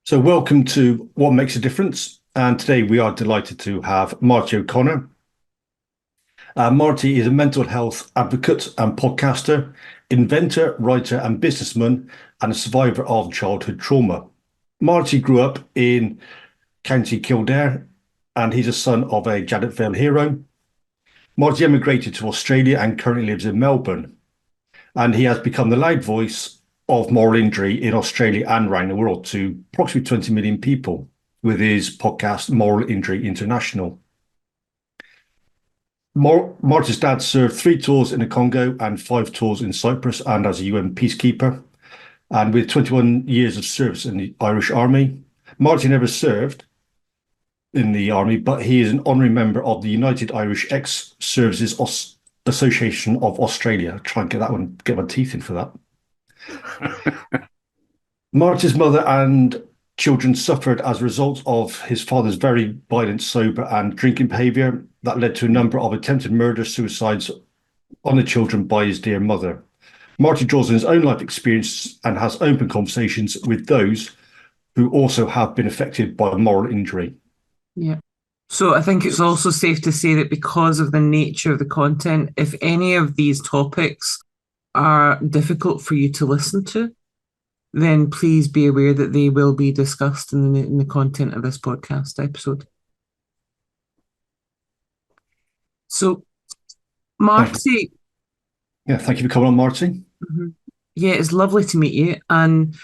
So welcome to What Makes a Difference. And today we are delighted to have Marty O'Connor. Marty is a mental health advocate and podcaster, inventor, writer and businessman, and a survivor of childhood trauma. Marty grew up in County Kildare, and he's a son of a JADOTVILLE hero. Marty emigrated to Australia and currently lives in Melbourne. And he has become the loud voice of moral injury in Australia and around the world to approximately 20 million people with his podcast, Moral Injury International. Marty's dad served 3 tours in the Congo and 5 tours in Cyprus and as a UN peacekeeper. And with 21 years of service in the Irish Army, Marty never served in the army, but he is an honorary member of the United Irish Ex-Services Association of Australia. Try and get my teeth in for that. Marty's mother and children suffered as a result of his father's very violent, sober and drinking behaviour that led to a number of attempted murders, suicides on the children by his dear mother. Marty draws on his own life experience and has open conversations with those who also have been affected by moral injury. Yeah. So I think it's also safe to say that because of the nature of the content, if any of these topics are difficult for you to listen to, then please be aware that they will be discussed in the content of this podcast episode. So, Marty. Yeah, thank you for coming on, Marty. Mm-hmm. Yeah, it's lovely to meet you. And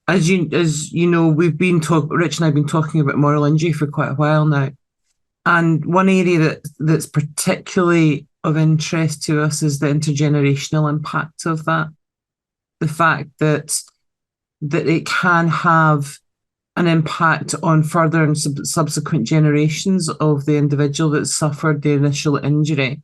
as you know, Rich and I have been talking about moral injury for quite a while now. And one area that's particularly of interest to us is the intergenerational impact of that. The fact that it can have an impact on further and subsequent generations of the individual that suffered the initial injury,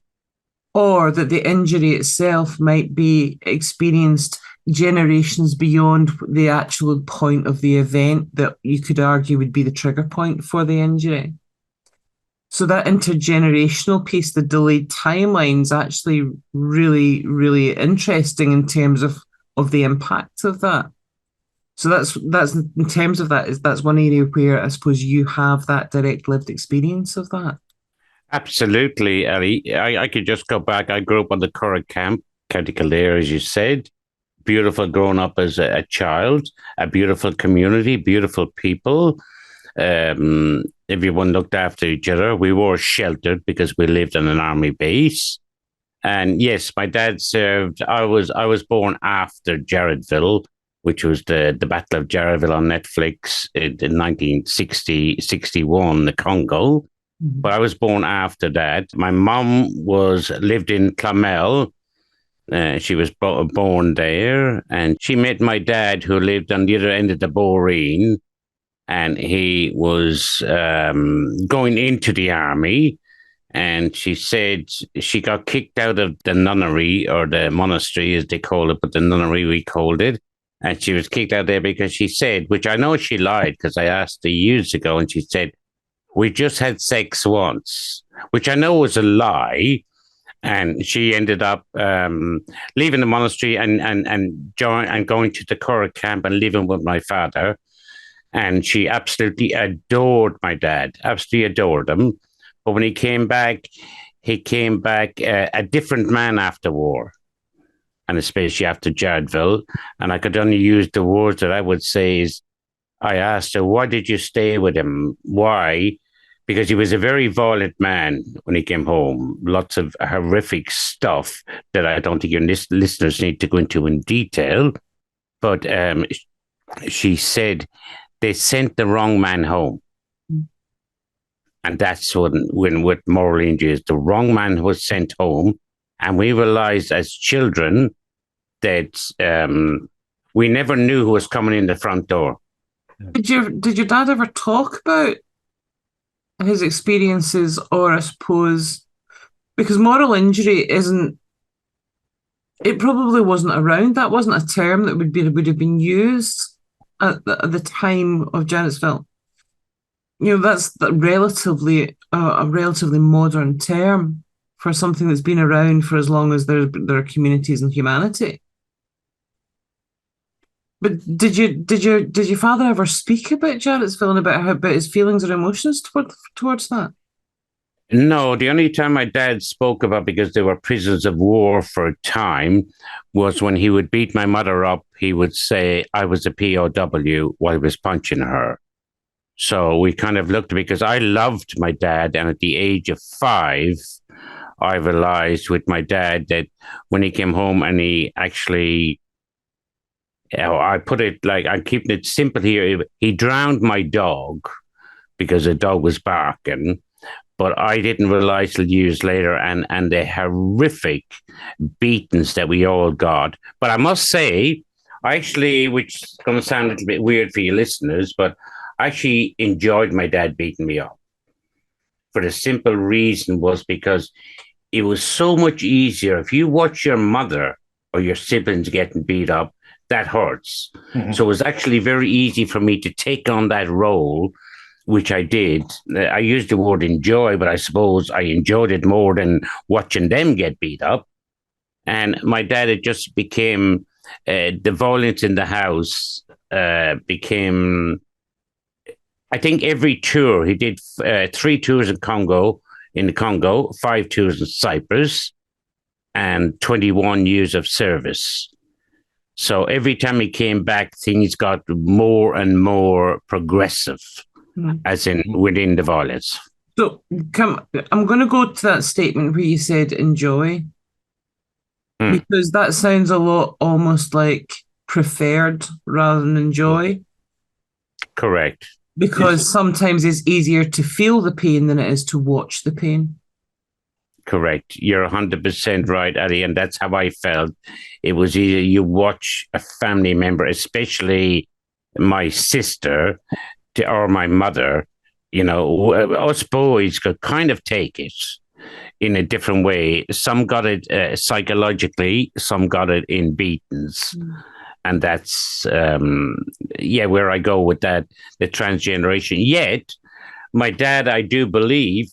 or that the injury itself might be experienced generations beyond the actual point of the event that you could argue would be the trigger point for the injury. So that intergenerational piece, the delayed timeline, is actually really, really interesting in terms of the impact of that. So that's in terms of that's one area where I suppose you have that direct lived experience of that. Absolutely, Ellie. I could just go back. I grew up on the Curragh camp, County Kildare, as you said. Beautiful growing up as a child, a beautiful community, beautiful people. Everyone looked after each other. We were sheltered because we lived on an army base. And yes, my dad served. I was born after JADOTVILLE, which was the Battle of JADOTVILLE on Netflix in 1960-61, the Congo. Mm-hmm. But I was born after that. My mom lived in Clonmel. She was born there, and she met my dad, who lived on the other end of the Boreen. And he was going into the army, and she said she got kicked out of the nunnery, or the monastery as they call it, but the nunnery we called it. And she was kicked out there because she said, which I know she lied because I asked her years ago, and she said, "We just had sex once," which I know was a lie. And she ended up leaving the monastery and going to the Curragh camp and living with my father. And she absolutely adored my dad, absolutely adored him. But when he came back a different man after war, and especially after JADOTVILLE. And I could only use the words that I would say is, I asked her, why did you stay with him? Why? Because he was a very violent man when he came home. Lots of horrific stuff that I don't think your listeners need to go into in detail. But she said, they sent the wrong man home. And that's when with moral injuries, the wrong man was sent home. And we realized as children that we never knew who was coming in the front door. Did your dad ever talk about his experiences, or I suppose, because moral injury it probably wasn't around. That wasn't a term that would have been used at the time of JADOTVILLE. You know, that's a relatively modern term for something that's been around for as long as there are communities and humanity. But did your father ever speak about Jadotville and about his feelings or emotions towards that? No, the only time my dad spoke about, because they were prisoners of war for a time, was when he would beat my mother up. He would say, I was a POW while I was punching her. So we kind of looked, because I loved my dad. And at the age of 5, I realized with my dad that when he came home and he actually, I put it like, I'm keeping it simple here. He drowned my dog because the dog was barking. But I didn't realize till years later, and the horrific beatings that we all got. But I must say, actually, which is going to sound a little bit weird for you listeners, but I actually enjoyed my dad beating me up. For the simple reason was because it was so much easier. If you watch your mother or your siblings getting beat up, that hurts. Mm-hmm. So it was actually very easy for me to take on that role, which I did. I used the word enjoy, but I suppose I enjoyed it more than watching them get beat up. And my dad, it just became, the violence in the house became, I think every tour, he did 3 tours in the Congo, 5 tours in Cyprus, and 21 years of service. So every time he came back, things got more and more progressive. As in within the violence. So I'm going to go to that statement where you said enjoy, because that sounds a lot almost like preferred rather than enjoy. Correct. Because sometimes it's easier to feel the pain than it is to watch the pain. Correct. You're 100% right, Ali, and that's how I felt. It was either you watch a family member, especially my sister, or my mother, us boys could kind of take it in a different way. Some got it psychologically, some got it in beatings. And that's, where I go with that, the transgeneration. Yet, my dad, I do believe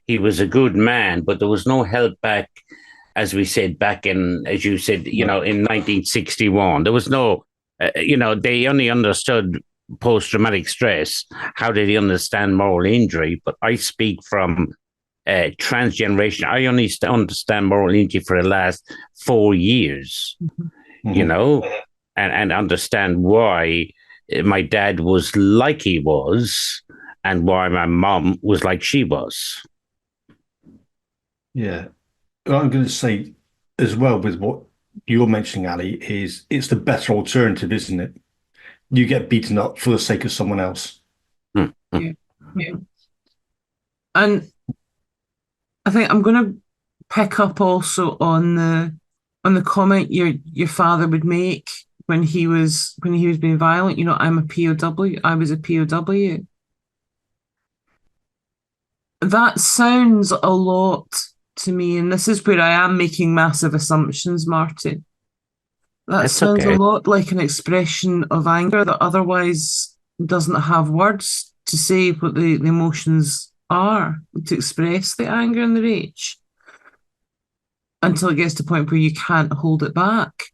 he was a good man, but there was no help back, as we said, back in, as you said, in 1961. There was no, they only understood post-traumatic stress. How did he understand moral injury? But I speak from transgeneration. I only understand moral injury for the last 4 years, and understand why my dad was like he was and why my mom was like she was. Yeah. What I'm going to say as well with what you're mentioning, Ali, is it's the better alternative, isn't it? You get beaten up for the sake of someone else. Yeah. And I think I'm going to pick up also on the comment your father would make when he was being violent. I'm a POW. I was a POW. That sounds a lot to me, and this is where I am making massive assumptions, Martin. That sounds a lot like an expression of anger that otherwise doesn't have words to say what the emotions are, to express the anger and the rage, until it gets to the point where you can't hold it back.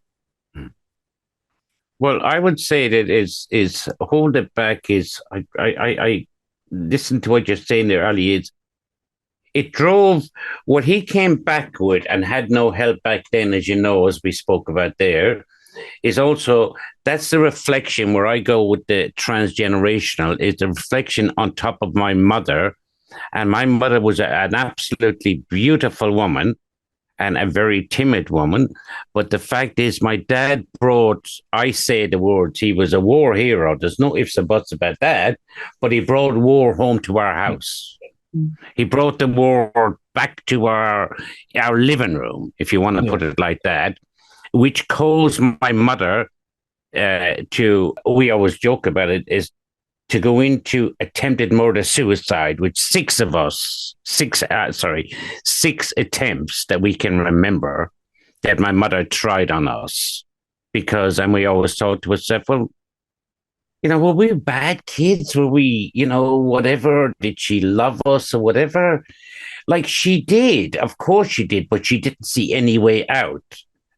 Well, I would say that is hold it back is, I listen to what you're saying there, Ali, it drove what he came back with and had no help back then, as we spoke about there, is also, that's the reflection where I go with the transgenerational, is the reflection on top of my mother. And my mother was an absolutely beautiful woman and a very timid woman. But the fact is, my dad brought, I say the words, he was a war hero. There's no ifs or buts about that. But he brought war home to our house. He brought the war back to our living room, if you want to put it like that, which caused my mother to, we always joke about it, is to go into attempted murder-suicide, which 6 attempts that we can remember that my mother tried on us. Because, and we always thought to ourselves, well, were we bad kids? Were we, whatever? Did she love us or whatever? Like, she did. Of course she did, but she didn't see any way out.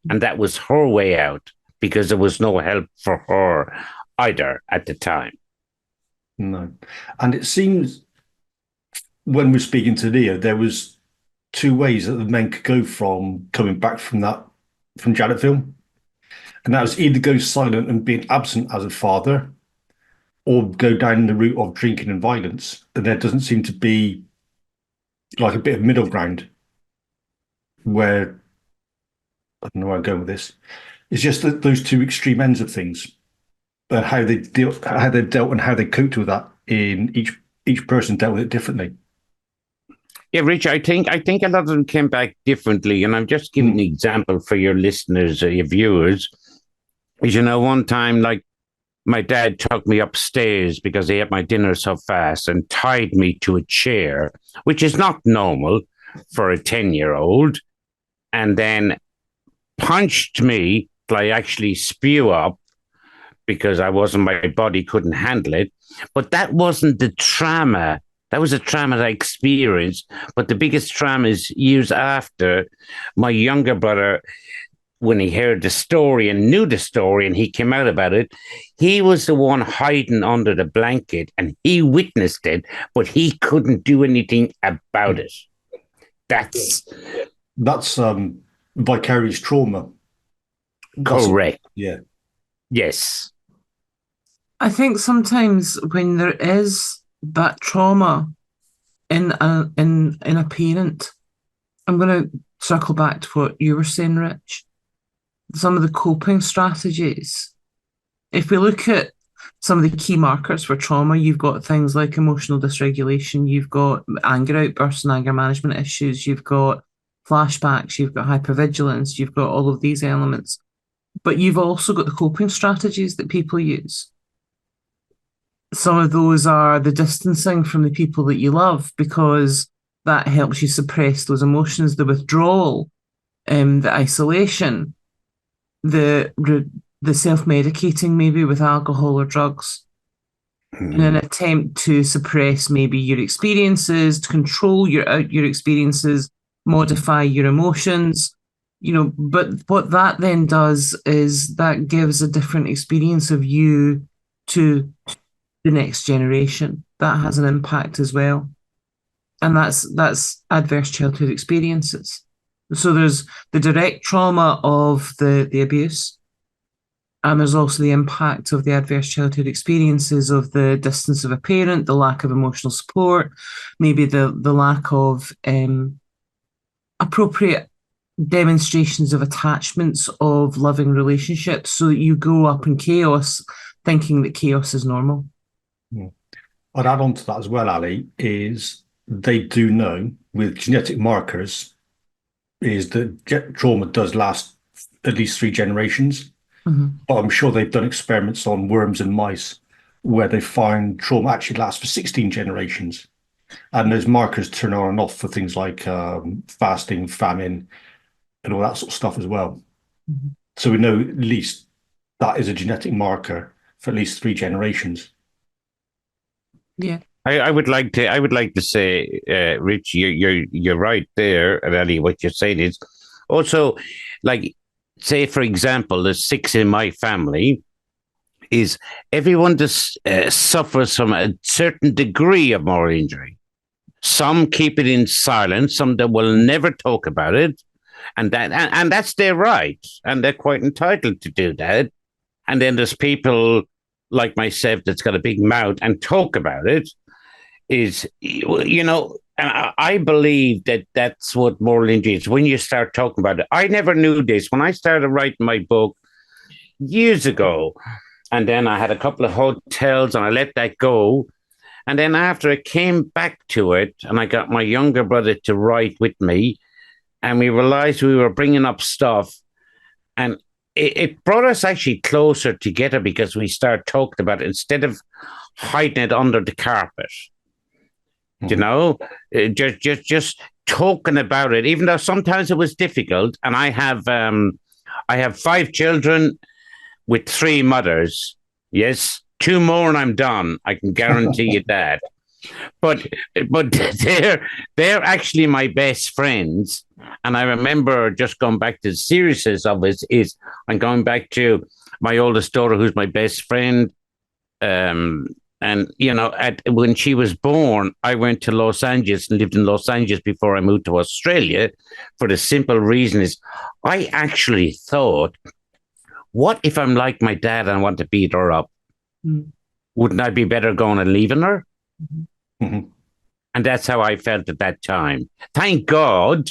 And that was her way out. because there was no help for her either at the time. No. And it seems when we're speaking to Leah, there was two ways that the men could go from coming back from JADOTVILLE. And that was either go silent and being absent as a father, or go down the route of drinking and violence. And there doesn't seem to be like a bit of middle ground where, I don't know where I'm going with this. It's just that those two extreme ends of things, and how they dealt and how they coped with that. In each person dealt with it differently. Yeah, Rich, I think a lot of them came back differently, and I'm just giving an example for your listeners or your viewers. Is, one time, like, my dad took me upstairs because he ate my dinner so fast and tied me to a chair, which is not normal for a 10-year-old, and then punched me till I actually spew up because my body couldn't handle it. But that wasn't the trauma. That was a trauma that I experienced. But the biggest trauma is years after. My younger brother, when he heard the story and knew the story and he came out about it, he was the one hiding under the blanket and he witnessed it, but he couldn't do anything about it. That's vicarious trauma. Correct. Yeah. Yes. I think sometimes when there is that trauma in a parent, I'm going to circle back to what you were saying, Rich. Some of the coping strategies. If we look at some of the key markers for trauma, you've got things like emotional dysregulation, you've got anger outbursts and anger management issues, you've got flashbacks, you've got hypervigilance, you've got all of these elements. But you've also got the coping strategies that people use. Some of those are the distancing from the people that you love, because that helps you suppress those emotions, the withdrawal, the isolation, the self-medicating maybe with alcohol or drugs in an attempt to suppress maybe your experiences, to control your experiences, modify your emotions, but what that then does is that gives a different experience of you to the next generation. That has an impact as well. And that's adverse childhood experiences. So there's the direct trauma of the abuse, and there's also the impact of the adverse childhood experiences of the distance of a parent, the lack of emotional support, maybe the lack of appropriate demonstrations of attachments of loving relationships, so that you grow up in chaos thinking that chaos is normal. I'd add on to that as well, Ali, is they do know with genetic markers is that trauma does last at least 3 generations. But I'm sure they've done experiments on worms and mice where they find trauma actually lasts for 16 generations. And those markers turn on and off for things like fasting, famine, and all that sort of stuff as well. So we know at least that is a genetic marker for at least 3 generations. Yeah. I would like to say, Rich, you're right there, and Ellie, what you're saying is also, like, say for example, there's 6 in my family. Is everyone just suffers from a certain degree of moral injury? Some keep it in silence. Some that will never talk about it, and that's their right, and they're quite entitled to do that. And then there's people like myself that's got a big mouth and talk about it. And I believe that that's what moral injury is. When you start talking about it, I never knew this when I started writing my book years ago. And then I had a couple of hotels and I let that go. And then after I came back to it and I got my younger brother to write with me, and we realized we were bringing up stuff, and it brought us actually closer together because we started talking about it instead of hiding it under the carpet. Just talking about it, even though sometimes it was difficult. And I have 5 children with 3 mothers. Yes, 2 more and I'm done. I can guarantee you that. but but they're actually my best friends. And I remember just going back to the seriousness of it is I'm going back to my oldest daughter, who's my best friend. And when she was born, I went to Los Angeles and lived in Los Angeles before I moved to Australia. For the simple reason is, I actually thought, what if I'm like my dad and I want to beat her up? Mm. Wouldn't I be better going and leaving her? Mhm. And that's how I felt at that time. Thank God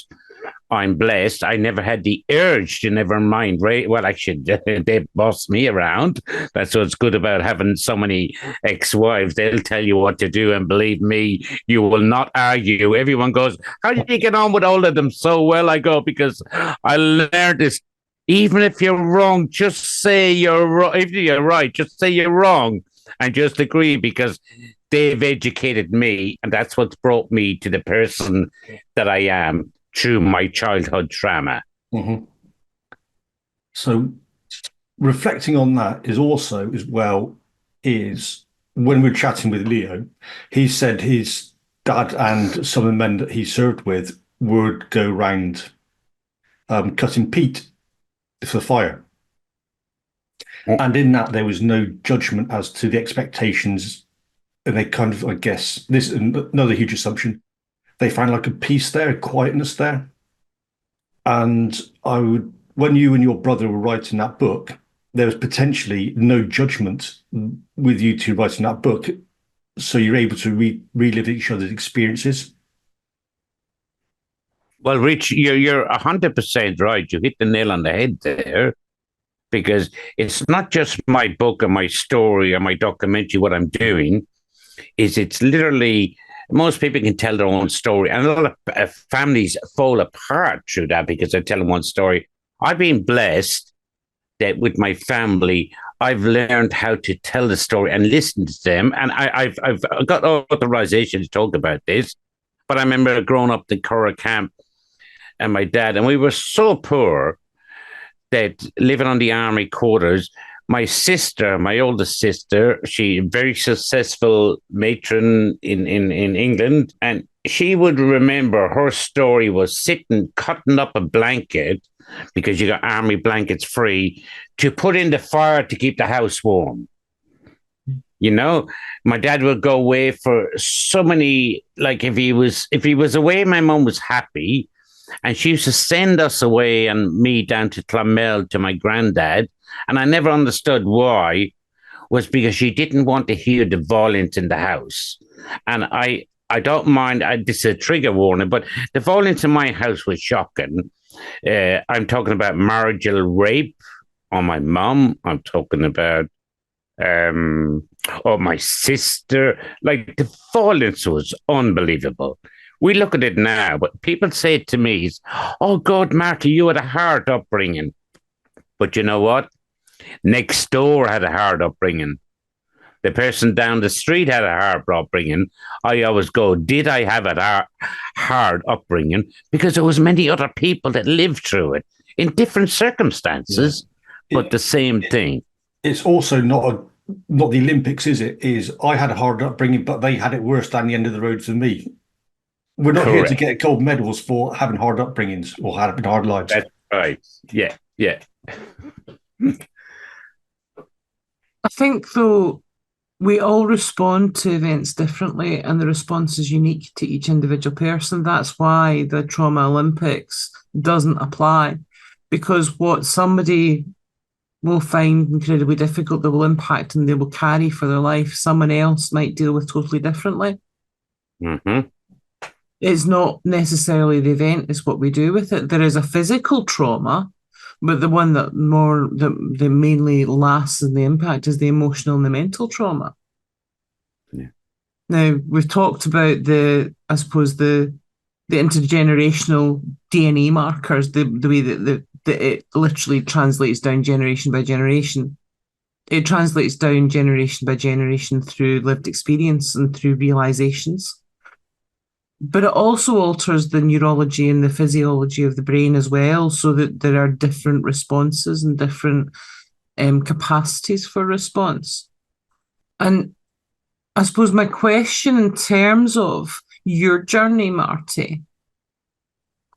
I'm blessed. I never had the urge to never mind. Well, actually, they boss me around. That's what's good about having so many ex-wives. They'll tell you what to do. And believe me, you will not argue. Everyone goes, how did you get on with all of them so well? I go, because I learned this. Even if you're wrong, just say you're wrong. If you're right, just say you're wrong and just agree, because they've educated me. And that's what's brought me to the person that I am, through my childhood trauma. Mm-hmm. So reflecting on that is also, as well, is when we were chatting with Leo, he said his dad and some of the men that he served with would go around cutting peat for fire. And in that, there was no judgment as to the expectations. And they kind of, I guess, this is another huge assumption. They found like a peace there, a quietness there. And when you and your brother were writing that book, there was potentially no judgment with you two writing that book. So you're able to relive each other's experiences. Well, Rich, you're 100% right. You hit the nail on the head there, because it's not just my book or my story or my documentary, what I'm doing, it's literally, most people can tell their own story. And a lot of families fall apart through that because they're telling one story. I've been blessed that with my family, I've learned how to tell the story and listen to them. And I've got authorization to talk about this. But I remember growing up in Cora camp and my dad, and we were so poor that living on the army quarters, my sister, my oldest sister, she very successful matron in England, and she would remember her story was sitting, cutting up a blanket, because you got army blankets free, to put in the fire to keep the house warm. You know, my dad would go away for so many, like if he was away, my mum was happy. And she used to send us away and me down to Clonmel to my granddad. And I never understood why, was because she didn't want to hear the violence in the house. And I don't mind, this is a trigger warning, but the violence in my house was shocking. I'm talking about marital rape on my mum. I'm talking about my sister. Like, the violence was unbelievable. We look at it now, but people say to me, oh, God, Marty, you had a hard upbringing. But you know what? Next door had a hard upbringing. The person down the street had a hard upbringing. I always go, did I have a hard upbringing? Because there was many other people that lived through it in different circumstances, but the same thing. It's also not the Olympics, is it? I had a hard upbringing, but they had it worse down the end of the road than me. We're not here to get gold medals for having hard upbringings or having hard lives. That's right. Yeah. I think, though, we all respond to events differently, and the response is unique to each individual person. That's why the Trauma Olympics doesn't apply, because what somebody will find incredibly difficult, they will impact and they will carry for their life, someone else might deal with totally differently. Mm-hmm. It's not necessarily the event, it's what we do with it. There is a physical trauma, but the one that mainly lasts and the impact is the emotional and the mental trauma. Yeah. Now, we've talked about the intergenerational DNA markers, the way that it literally translates down generation by generation. It translates down generation by generation through lived experience and through realizations. But it also alters the neurology and the physiology of the brain as well, so that there are different responses and different capacities for response. And I suppose my question in terms of your journey, Marty,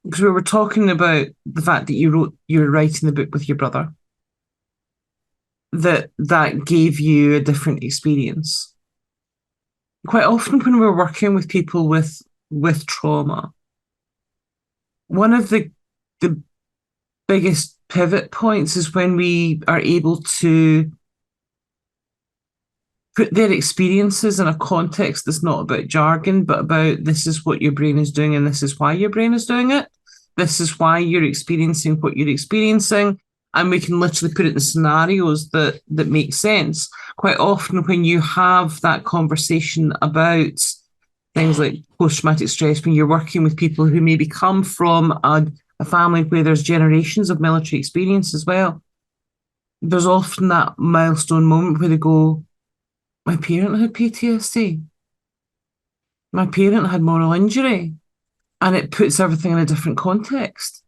because we were talking about the fact that you were writing the book with your brother, that gave you a different experience. Quite often when we're working with people with trauma, one of the biggest pivot points is when we are able to put their experiences in a context that's not about jargon, but about this is what your brain is doing and this is why your brain is doing it. This is why you're experiencing what you're experiencing. And we can literally put it in scenarios that make sense. Quite often when you have that conversation about things like post-traumatic stress, when you're working with people who maybe come from a family where there's generations of military experience as well, there's often that milestone moment where they go, my parent had PTSD. My parent had moral injury. And it puts everything in a different context.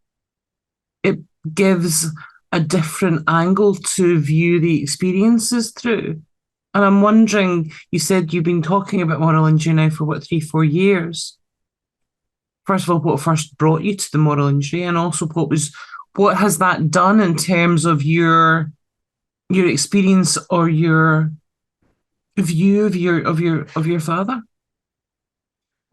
It gives a different angle to view the experiences through. And I'm wondering, you said you've been talking about moral injury now for 3-4 years. First of all, what first brought you to the moral injury, and also what has that done in terms of your experience or your view of your father?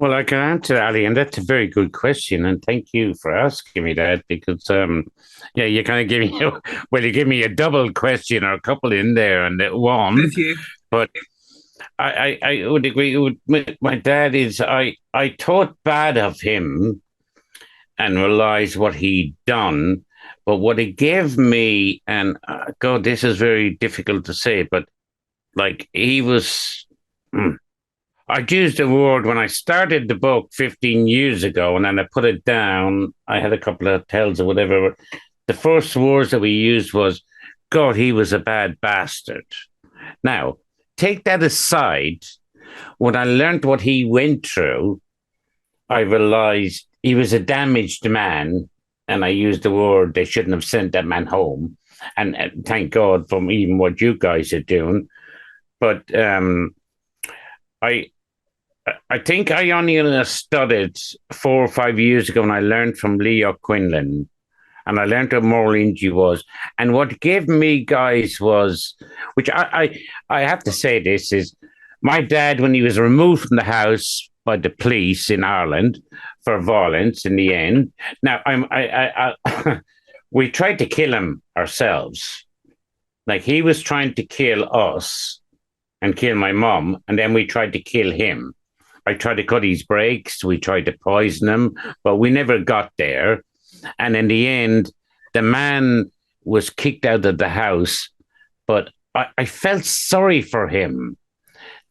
Well, I can answer, Ali, and that's a very good question, and thank you for asking me that, because you kind of give me you give me a double question or a couple in there and one. With you. But I would agree with my dad. I thought bad of him and realized what he'd done, but what it gave me, and God, this is very difficult to say, but like he was. I'd used the word when I started the book 15 years ago, and then I put it down. I had a couple of tells or whatever. The first words that we used was, God, he was a bad bastard. Now, take that aside. When I learned what he went through, I realized he was a damaged man, and I used the word they shouldn't have sent that man home. And thank God for even what you guys are doing. But I think I only studied 4 or 5 years ago, and I learned from Leo Quinlan, and I learned what moral injury was. And what gave me, guys, was, which I have to say this, is my dad, when he was removed from the house by the police in Ireland for violence in the end. Now, we tried to kill him ourselves. Like, he was trying to kill us and kill my mom, and then we tried to kill him. I tried to cut his brakes. We tried to poison him, but we never got there. And in the end, the man was kicked out of the house. But I felt sorry for him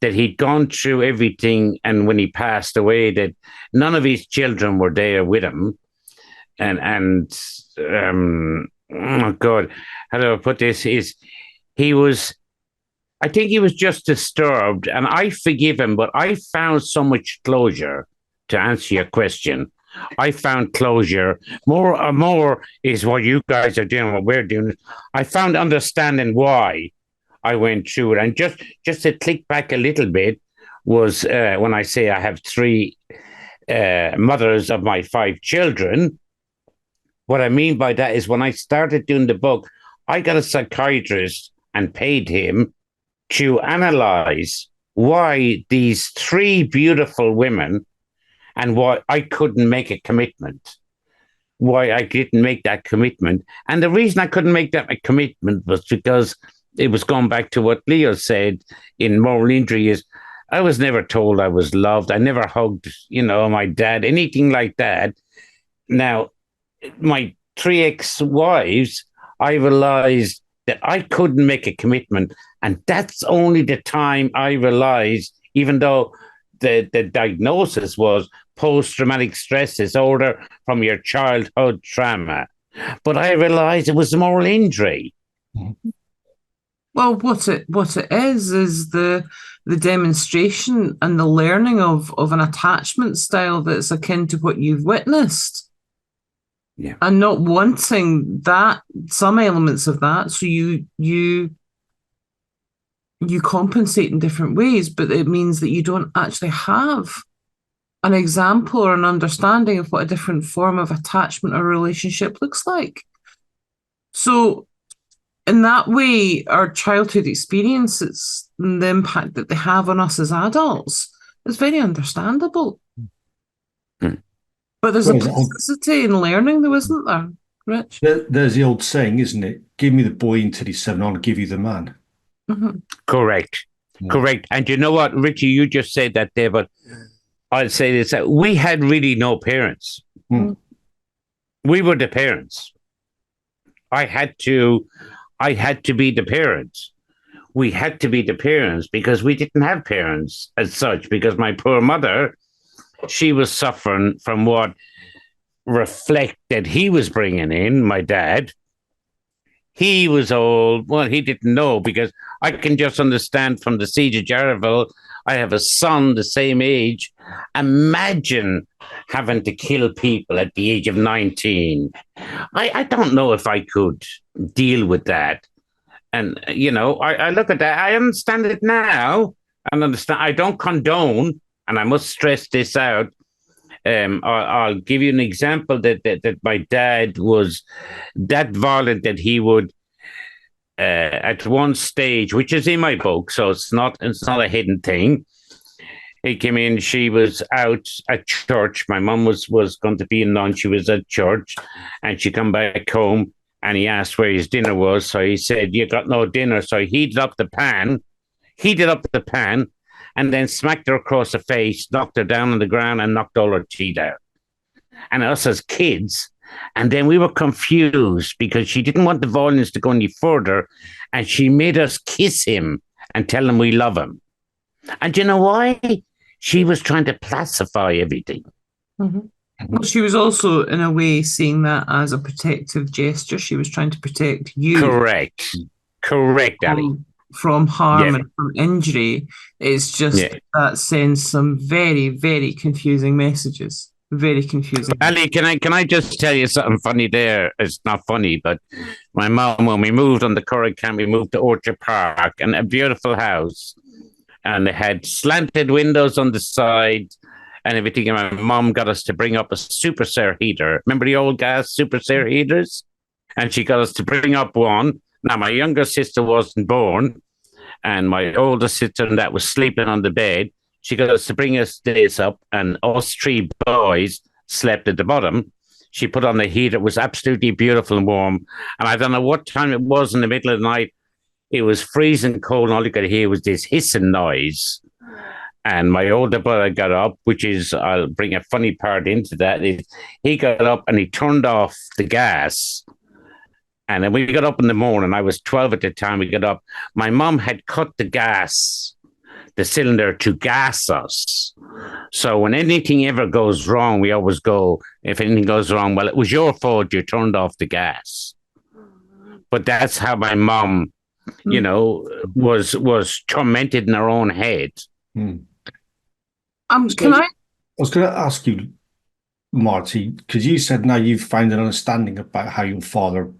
that he'd gone through everything. And when he passed away, that none of his children were there with him. And oh God, how do I put this? I think he was just disturbed, and I forgive him, but I found so much closure. To answer your question, I found closure. More is what you guys are doing, what we're doing. I found understanding why I went through it. And just to click back a little bit was when I say I have 3 mothers of my 5 children. What I mean by that is when I started doing the book, I got a psychiatrist and paid him to analyze why these 3 beautiful women and why I couldn't make a commitment, why I didn't make that commitment. And the reason I couldn't make that commitment was because it was going back to what Leo said in moral injury is I was never told I was loved. I never hugged, my dad, anything like that. Now, my 3 ex-wives, I realized that I couldn't make a commitment. And that's only the time I realized, even though the diagnosis was post-traumatic stress disorder from your childhood trauma, but I realized it was a moral injury. Well, what it is the demonstration and the learning of an attachment style that's akin to what you've witnessed. Yeah. And not wanting that, some elements of that. So you you compensate in different ways, but it means that you don't actually have an example or an understanding of what a different form of attachment or relationship looks like. So in that way, our childhood experiences and the impact that they have on us as adults is very understandable. But there's a plasticity in learning, though, isn't there, Rich? There's the old saying, isn't it? Give me the boy until he's 7, I'll give you the man. Mm-hmm. Correct. Yeah. Correct. And you know what, Richie, you just said that there, but I'll say this, that we had really no parents. Mm. We were the parents. I had to be the parents. We had to be the parents because we didn't have parents as such, because my poor mother, she was suffering from what reflected he was bringing in, my dad. He was old. Well, he didn't know, because I can just understand from the siege of JADOTVILLE, I have a son the same age. Imagine having to kill people at the age of 19. I don't know if I could deal with that. And, you know, I look at that. I understand it now. And understand. I don't condone, and I must stress this out. I'll give you an example that my dad was that violent that he would, at one stage, which is in my book, so it's not a hidden thing. He came in, she was out at church. My mum was going to be in lunch. She was at church, and she come back home, and he asked where his dinner was. So he said, "You got no dinner." So he heated up the pan, and then smacked her across the face, knocked her down on the ground, and knocked all her teeth out. And us as kids, and then we were confused because she didn't want the violence to go any further, and she made us kiss him and tell him we love him. And you know why? She was trying to pacify everything. Mm-hmm. Well, she was also, in a way, seeing that as a protective gesture. She was trying to protect you. Correct, Ali. From harm and from injury. It's just that sends some very, very confusing messages. Very confusing. Ali, can I just tell you something funny there? It's not funny, but my mom, when we moved on the Corrie camp, we moved to Orchard Park, and a beautiful house. And they had slanted windows on the side and everything. And my mom got us to bring up a super Sare heater. Remember the old gas super Sare heaters? And she got us to bring up one. Now, my younger sister wasn't born, and my older sister that was sleeping on the bed, she got us to bring this up, and us 3 boys slept at the bottom. She put on the heater. It was absolutely beautiful and warm. And I don't know what time it was in the middle of the night. It was freezing cold, and all you could hear was this hissing noise. And my older brother got up, which is, I'll bring a funny part into that, is he got up and he turned off the gas. And then we got up in the morning. I was 12 at the time. We got up. My mom had cut the cylinder to gas us. So when anything ever goes wrong, we always go, if anything goes wrong, well, it was your fault. You turned off the gas. But that's how my mom, you know, was tormented in her own head. I was going to ask you, Marty, because you said now you've found an understanding about how your father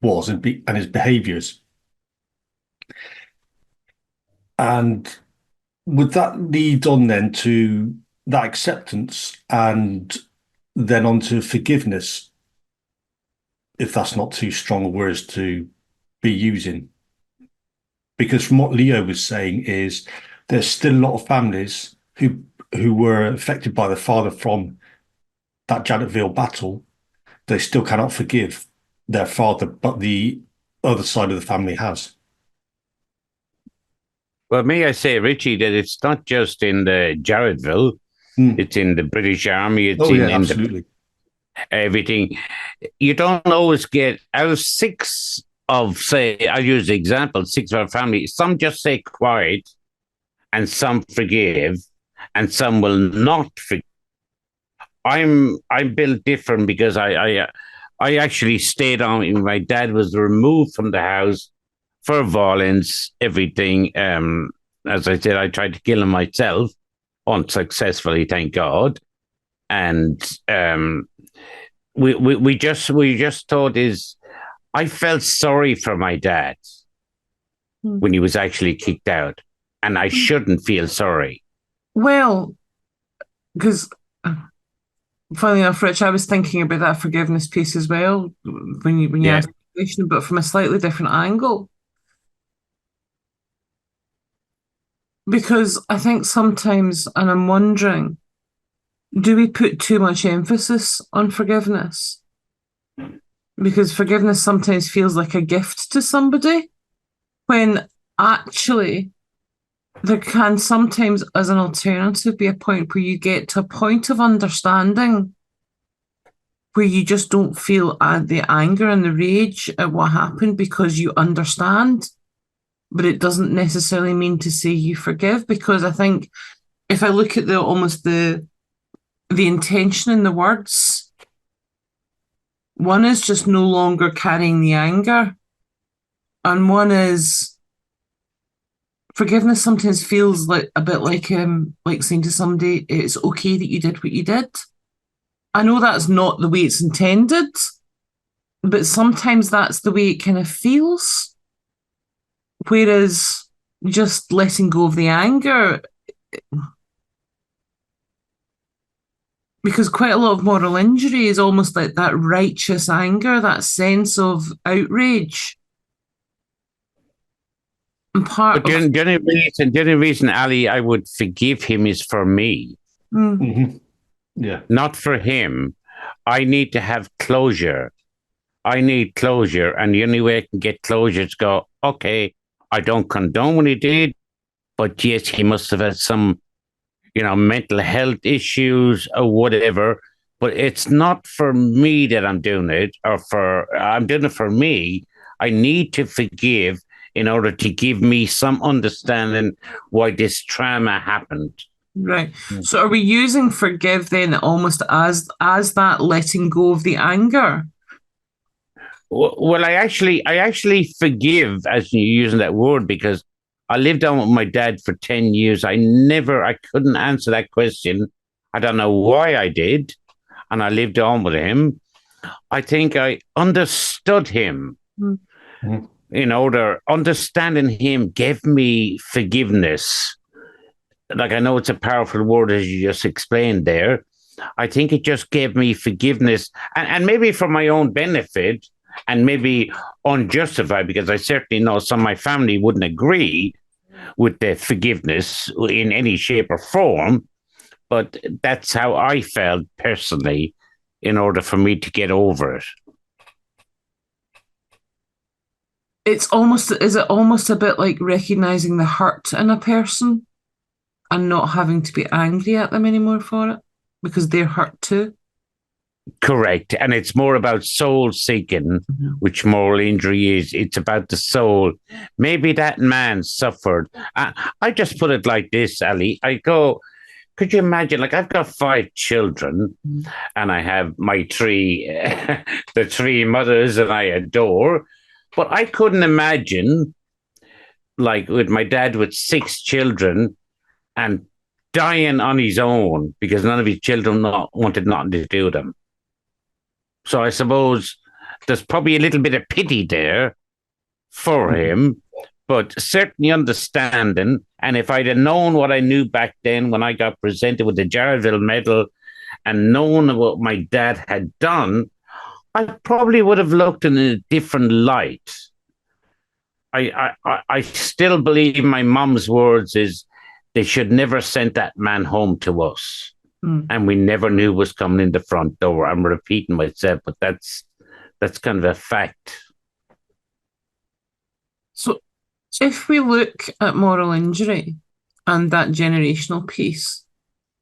was and his behaviours. And would that lead on then to that acceptance and then on to forgiveness, if that's not too strong words to be using? Because from what Leo was saying is there's still a lot of families who were affected by the father from that JADOTVILLE battle. They still cannot forgive their father, but the other side of the family has. Well, may I say, Richie, that it's not just in the JADOTVILLE, it's in the British Army, it's in everything. You don't always get, out of 6 of, say, I'll use the example, 6 of our family, some just stay quiet and some forgive and some will not forgive. I'm built different because I actually stayed on. My dad was removed from the house for violence, everything. As I said, I tried to kill him myself, unsuccessfully, thank God. And we just thought I felt sorry for my dad. when he was actually kicked out. And I shouldn't feel sorry. Well, because funnily enough, Rich, I was thinking about that forgiveness piece as well when you asked the question, but from a slightly different angle. Because I think sometimes, and I'm wondering, do we put too much emphasis on forgiveness? Because forgiveness sometimes feels like a gift to somebody, when actually there can sometimes, as an alternative, be a point where you get to a point of understanding where you just don't feel the anger and the rage at what happened because you understand. But it doesn't necessarily mean to say you forgive, because I think if I look at the intention in the words, one is just no longer carrying the anger, and one is forgiveness sometimes feels like a bit like saying to somebody, it's okay that you did what you did. I know that's not the way it's intended, but sometimes that's the way it kind of feels. Whereas just letting go of the anger, because quite a lot of moral injury is almost like that righteous anger, that sense of outrage. And the only reason, Ali, I would forgive him is for me. Mm-hmm. Yeah. Not for him. I need to have closure. And the only way I can get closure is go, okay, I don't condone what he did, but yes, he must have had some, mental health issues or whatever. But it's not for me that I'm doing it, I'm doing it for me. I need to forgive in order to give me some understanding why this trauma happened. Right. So are we using forgive then almost as that letting go of the anger? Well, I actually forgive, as you're using that word, because I lived on with my dad for 10 years. I couldn't answer that question. I don't know why I did. And I lived on with him. I think I understood him. Mm-hmm. Understanding him gave me forgiveness. Like, I know it's a powerful word, as you just explained there. I think it just gave me forgiveness, and maybe for my own benefit, and maybe unjustified, because I certainly know some of my family wouldn't agree with the forgiveness in any shape or form. But that's how I felt personally in order for me to get over it. Is it almost a bit like recognizing the hurt in a person and not having to be angry at them anymore for it because they're hurt too? Correct. And it's more about soul seeking, which moral injury is. It's about the soul. Maybe that man suffered. I just put it like this, Ali. I go, could you imagine? Like, I've got 5 children and I have my 3, the 3 mothers that I adore. But I couldn't imagine, like, with my dad with 6 children and dying on his own because none of his children wanted nothing to do with him. So I suppose there's probably a little bit of pity there for him, but certainly understanding. And if I'd have known what I knew back then when I got presented with the JADOTVILLE medal and known what my dad had done, I probably would have looked in a different light. I still believe my mum's words is they should never send that man home to us. And we never knew was coming in the front door. I'm repeating myself, but that's kind of a fact. So if we look at moral injury and that generational piece,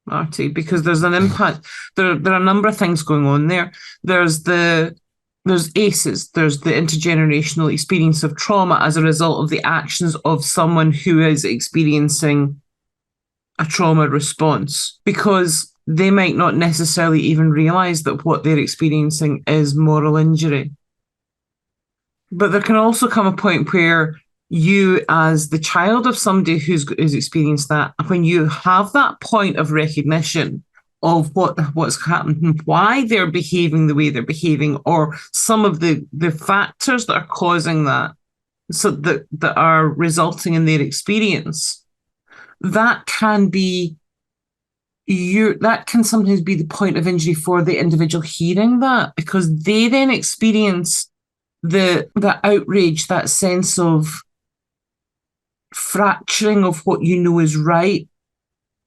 Marty, because there's an impact, there are a number of things going on there. There's ACEs, there's the intergenerational experience of trauma as a result of the actions of someone who is experiencing a trauma response, because they might not necessarily even realize that what they're experiencing is moral injury. But there can also come a point where you, as the child of somebody who's experienced that, when you have that point of recognition of what's happened and why they're behaving the way they're behaving, or some of the factors that are causing that, so that are resulting in their experience, that can sometimes be the point of injury for the individual hearing that, because they then experience the outrage, that sense of fracturing of what you know is right,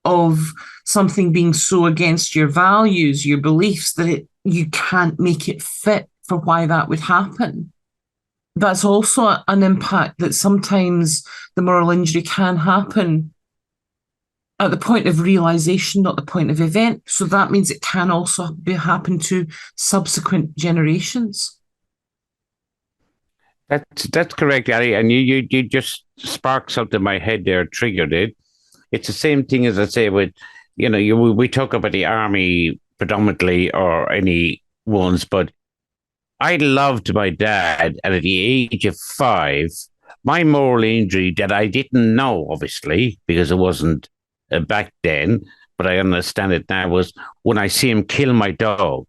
of something being so against your values, your beliefs, that you can't make it fit for why that would happen. That's also an impact, that sometimes the moral injury can happen at the point of realization, not the point of event. So that means it can also happen to subsequent generations. That's correct, Ali. And you just sparked something in my head there, triggered it. It's the same thing as I say with, we talk about the army predominantly or any ones, but I loved my dad. And at the age of 5, my moral injury that I didn't know, obviously, because it wasn't back then, but I understand it now, was when I see him kill my dog,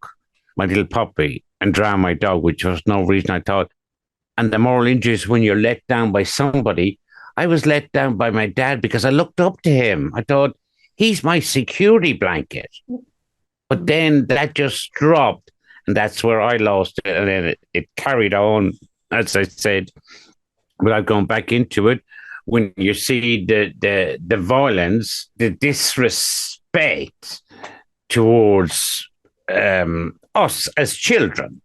my little puppy, and drown my dog, which was no reason. I thought, and the moral injury is when you're let down by somebody. I was let down by my dad because I looked up to him. I thought, he's my security blanket. But then that just dropped, and that's where I lost it. And then it carried on, as I said, without going back into it. When you see the violence, the disrespect towards us as children,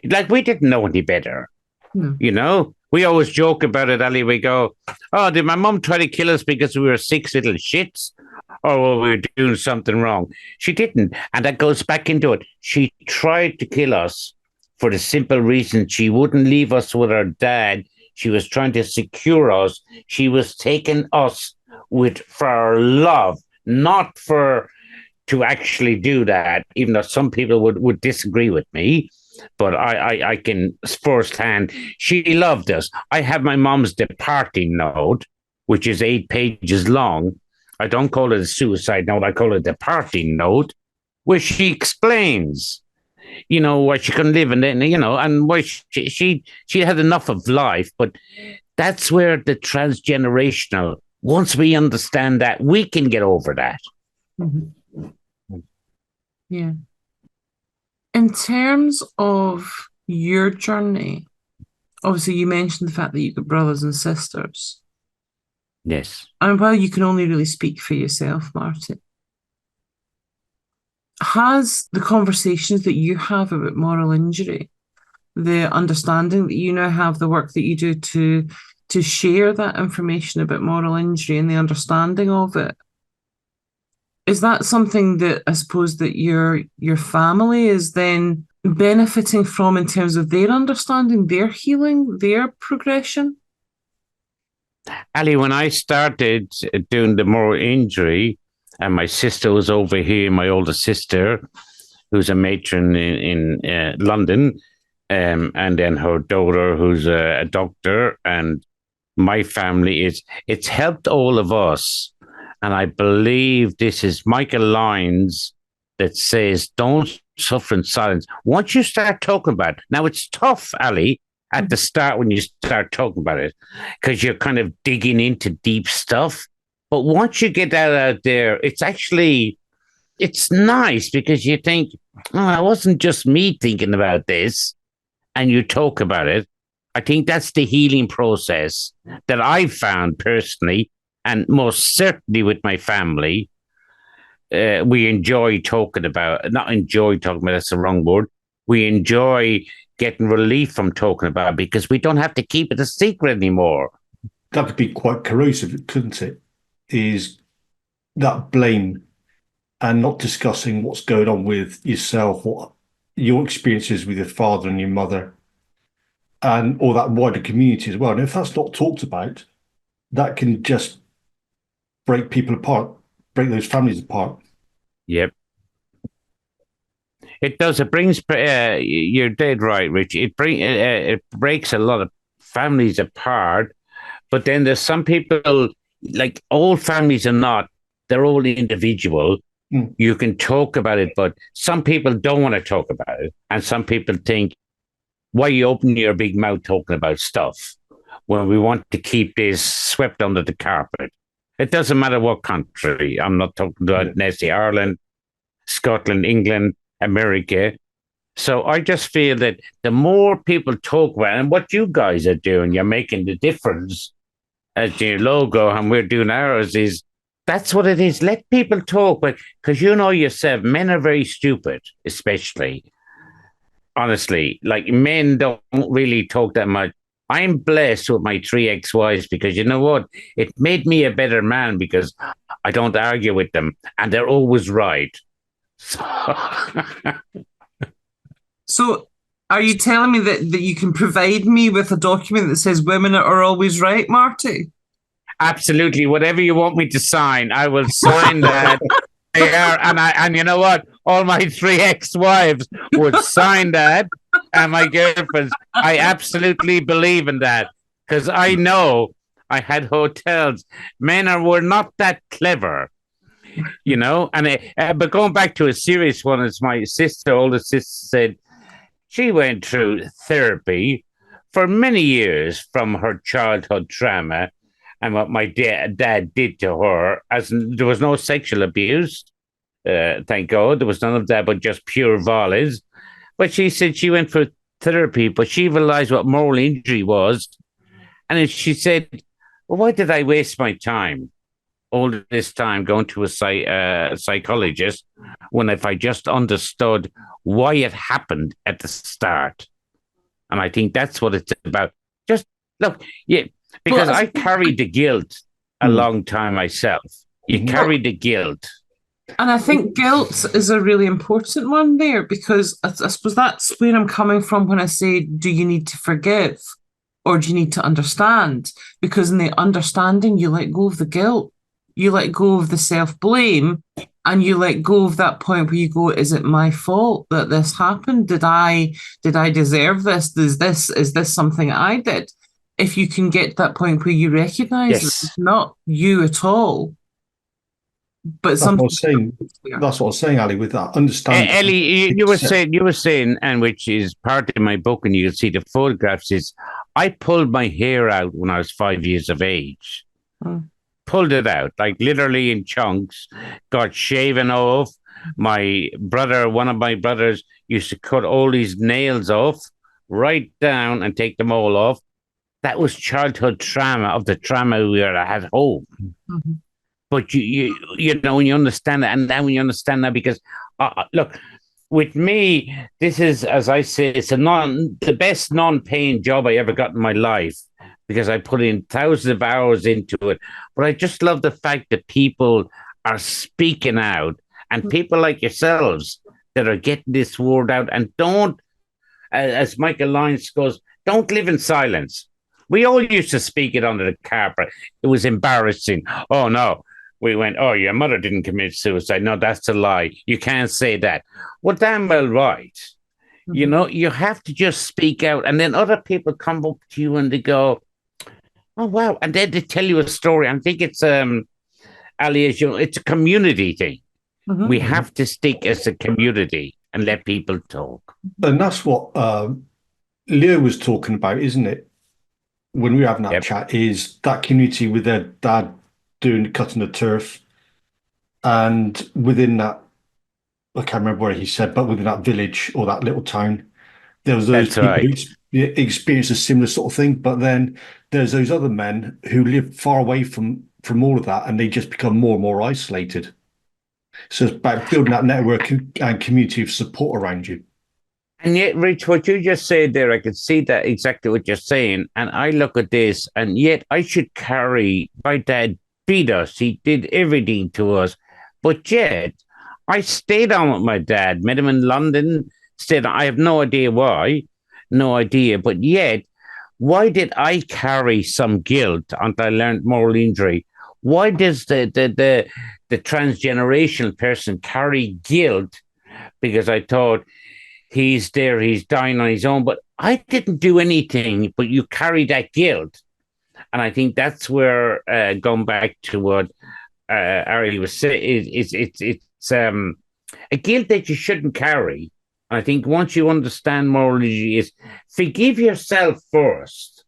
like we didn't know any better. We always joke about it, Ali. We go, oh, did my mum try to kill us because we were 6 little shits? Or we were doing something wrong? She didn't. And that goes back into it. She tried to kill us for the simple reason she wouldn't leave us with our dad. She was trying to secure us. She was taking us for our love, not to actually do that, even though some people would disagree with me. But I can firsthand, she loved us. I have my mom's departing note, which is 8 pages long. I don't call it a suicide note. I call it a departing note, where she explains, why she couldn't live, and then, and why she had enough of life. But that's where the transgenerational, once we understand that, we can get over that. Mm-hmm. Yeah. In terms of your journey, obviously you mentioned the fact that you've got brothers and sisters. Yes. And while you can only really speak for yourself, Marty, has the conversations that you have about moral injury, the understanding that you now have, the work that you do to share that information about moral injury and the understanding of it, is that something that I suppose that your family is then benefiting from in terms of their understanding, their healing, their progression? Ali, when I started doing the moral injury, and my sister was over here, my older sister, who's a matron in London, and then her daughter, who's a doctor, and my family, it's helped all of us. And I believe this is Michael Lyons that says, don't suffer in silence. Once you start talking about it, now it's tough, Ali, at the start when you start talking about it, because you're kind of digging into deep stuff. But once you get that out there, it's nice, because you think, oh, it wasn't just me thinking about this, and you talk about it. I think that's the healing process that I've found personally, and most certainly with my family. We enjoy talking about, not enjoy talking about, that's the wrong word. We enjoy getting relief from talking about it, because we don't have to keep it a secret anymore. That could be quite corrosive, couldn't it? Is that blame and not discussing what's going on with yourself, what your experiences with your father and your mother, and all that wider community as well. And if that's not talked about, that can just break people apart, break those families apart. Yep. It does. It brings, you're dead right, Rich. It breaks a lot of families apart. But then there's some people, like all families are not, they're all individual. You can talk about it, but some people don't want to talk about it. And some people think, why are you opening your big mouth talking about stuff? when we want to keep this swept under the carpet. It doesn't matter what country. I'm not talking about necessarily Ireland, Scotland, England, America. So I just feel that the more people talk about it, and what you guys are doing, you're making the difference as your logo, and we're doing ours, is that's what it is. Let people talk, but because you know yourself, men are very stupid, especially. Honestly, like men don't really talk that much. I'm blessed with my 3 ex-wives because you know what? It made me a better man because I don't argue with them and they're always right. So, So are you telling me that you can provide me with a document that says women are always right, Marty? absolutely, whatever you want me to sign, I will sign that. They are, and you know what? All my 3 ex-wives would sign that, and my girlfriends. I absolutely believe in that because I know I had hotels. Men were not that clever, you know. And but going back to a serious one, as my older sister said, she went through therapy for many years from her childhood trauma and what my dad did to her. As there was no sexual abuse, thank God, there was none of that, but just pure violence. But she said she went for therapy, but she realized what moral injury was, and then she said, "Well, why did I waste my time all this time going to a psychologist when if I just understood why it happened at the start?" And I think that's what it's about. Just look, yeah, because I carried the guilt a long time myself. You carry the guilt. And I think guilt is a really important one there because I suppose that's where I'm coming from when I say, do you need to forgive or do you need to understand? Because in the understanding, you let go of the guilt, you let go of the self-blame, and you let go of that point where you go, is it my fault that this happened? Did I deserve this? Is this something I did? If you can get to that point where you recognize that it's not you at all, but that's what I was saying. That's what I was saying, Ali, with that understanding. Ellie, you were saying, and which is part of my book, and you can see the photographs. Is I pulled my hair out when I was 5 years of age. Pulled it out, like literally in chunks. Got shaven off. One of my brothers, used to cut all these nails off, right down, and take them all off. That was childhood trauma of the trauma we were at home. Mm-hmm. But you know, when you understand that, and then when you understand that, because look, with me, this is, as I say, it's the best non-paying job I ever got in my life because I put in thousands of hours into it. But I just love the fact that people are speaking out, and people like yourselves that are getting this word out, and don't, as Michael Lyons goes, don't live in silence. We all used to speak it under the carpet. It was embarrassing. Oh no. We went, oh, your mother didn't commit suicide. No, that's a lie. You can't say that. Well, damn well right. Mm-hmm. You know, you have to just speak out. And then other people come up to you and they go, oh, wow. And then they tell you a story. I think it's, Ali, it's a community thing. Mm-hmm. We have to stick as a community and let people talk. And that's what Leo was talking about, isn't it? When we were having that chat, is that community with their dad cutting the turf, and within that, I can't remember where he said, but within that village or that little town, there was those people who experienced a similar sort of thing. But then there's those other men who live far away from all of that, and they just become more and more isolated. So it's about building that network and community of support around you. And yet, Rich, what you just said there, I could see that exactly what you're saying. And I look at this, and yet I should carry my dad. Beat us. He did everything to us. But yet, I stayed on with my dad, met him in London, I have no idea why, no idea. But yet, why did I carry some guilt until I learned moral injury? Why does the transgenerational person carry guilt? Because I thought he's dying on his own, but I didn't do anything, but you carry that guilt. And I think that's where, going back to what Ari was saying, it's a guilt that you shouldn't carry. I think once you understand moral injury is forgive yourself first,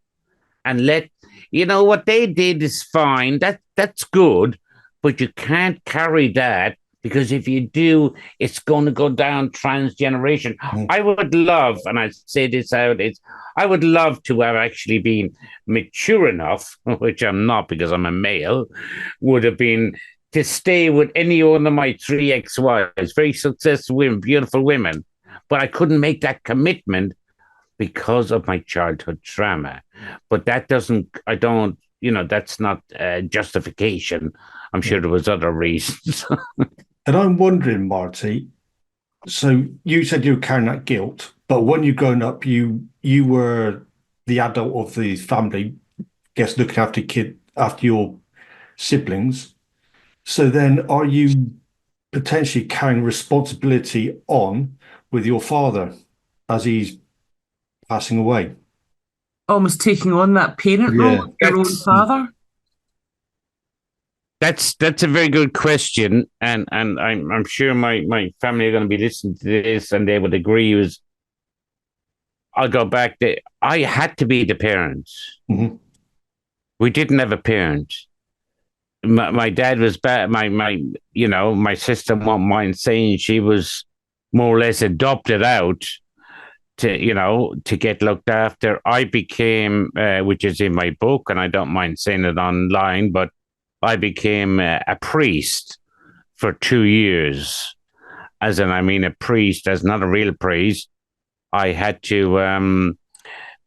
and let, what they did is fine. That's good, but you can't carry that, because if you do, it's going to go down transgeneration. I would love, and I say this out, I would love to have actually been mature enough, which I'm not because I'm a male, would have been to stay with any one of my three ex-wives, very successful women, beautiful women. But I couldn't make that commitment because of my childhood trauma. But that that's not justification. I'm sure there was other reasons. And I'm wondering, Marty, so you said you were carrying that guilt, but when you're growing up, you were the adult of the family, guess looking after your siblings. So then are you potentially carrying responsibility on with your father as he's passing away? Almost taking on that parent role of your own father? That's a very good question, and I'm sure my family are going to be listening to this, and they would agree. I'll go back to, I had to be the parent. Mm-hmm. We didn't have a parent. My dad was bad. My sister won't mind saying she was more or less adopted out to get looked after. I became, which is in my book, and I don't mind saying it online, but I became a priest for 2 years. As in, I mean, a priest, as not a real priest. I had to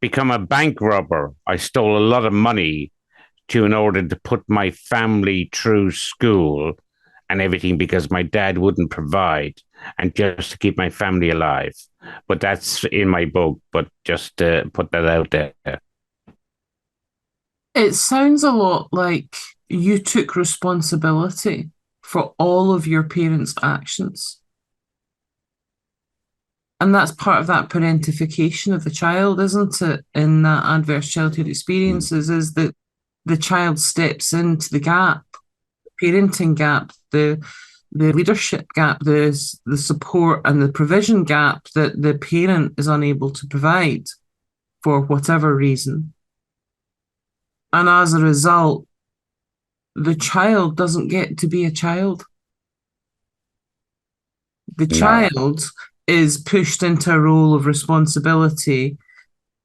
become a bank robber. I stole a lot of money in order to put my family through school and everything, because my dad wouldn't provide, and just to keep my family alive. But that's in my book, but just to put that out there. It sounds a lot like you took responsibility for all of your parents' actions. And that's part of that parentification of the child, isn't it? In that adverse childhood experiences, is that the child steps into the gap, the parenting gap, the leadership gap, the support and the provision gap that the parent is unable to provide for whatever reason. And as a result, the child doesn't get to be a child. The child is pushed into a role of responsibility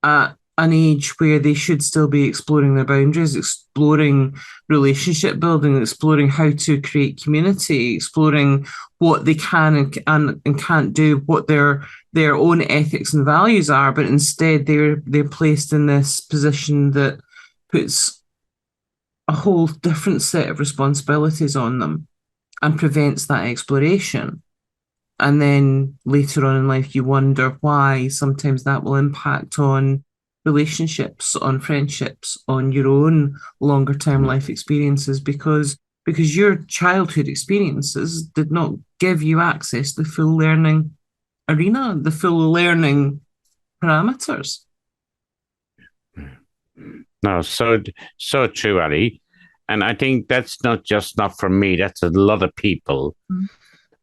at an age where they should still be exploring their boundaries, exploring relationship building, exploring how to create community, exploring what they can and can't do, what their own ethics and values are. But instead, they're placed in this position that puts a whole different set of responsibilities on them and prevents that exploration. And then later on in life, you wonder why sometimes that will impact on relationships, on friendships, on your own longer term life experiences, because your childhood experiences did not give you access to the full learning arena, the full learning parameters. No, so true, Ali. And I think that's not for me, that's a lot of people. Mm.